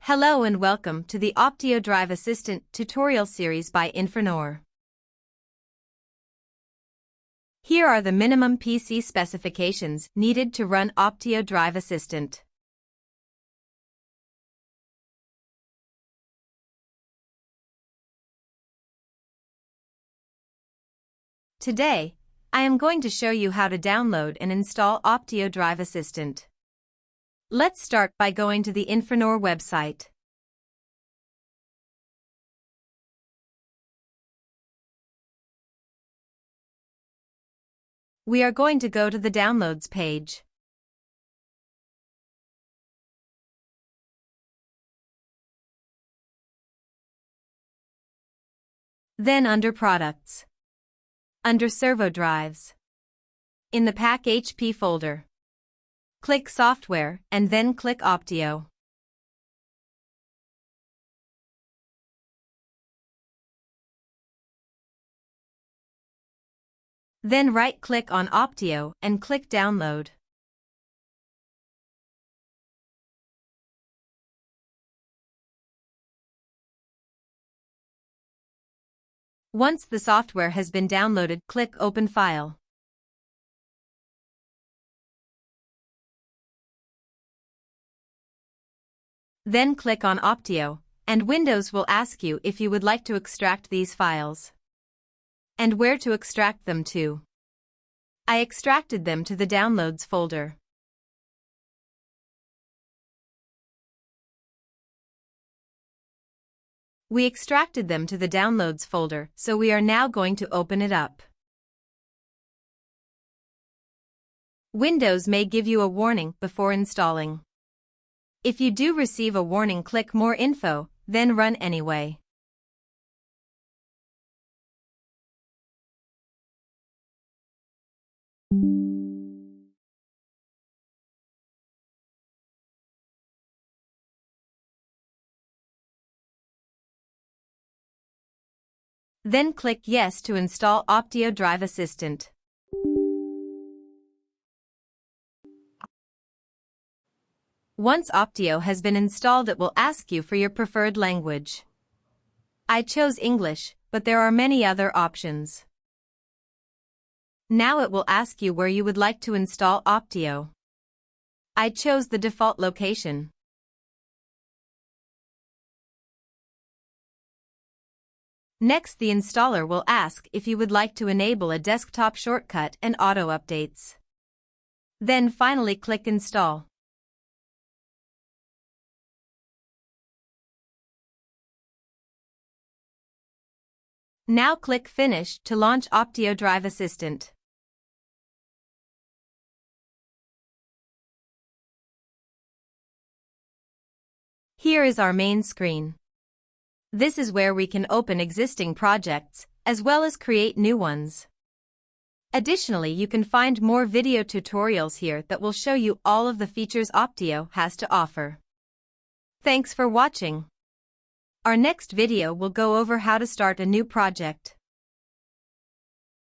Hello and welcome to the Optio Drive Assistant tutorial series by Infranor. Here are the minimum PC specifications needed to run Optio Drive Assistant. Today, I am going to show you how to download and install Optio Drive Assistant. Let's start by going to the Infranor website. We are going to go to the Downloads page. Then under Products. Under Servo Drives. In the Pack HP folder. Click Software and then click Optio. Then right-click on Optio and click Download. Once the software has been downloaded, click Open File. Then click on Optio, and Windows will ask you if you would like to extract these files and where to extract them to. I extracted them to the Downloads folder. We extracted them to the Downloads folder, so we are now going to open it up. Windows may give you a warning before installing. If you do receive a warning, click More Info, then Run anyway. Then click Yes to install Optio Drive Assistant. Once Optio has been installed, it will ask you for your preferred language. I chose English, but there are many other options. Now it will ask you where you would like to install Optio. I chose the default location. Next, the installer will ask if you would like to enable a desktop shortcut and auto updates. Then finally click Install. Now click Finish to launch Optio Drive Assistant. Here is our main screen. This is where we can open existing projects, as well as create new ones. Additionally, you can find more video tutorials here that will show you all of the features Optio has to offer. Thanks for watching. Our next video will go over how to start a new project.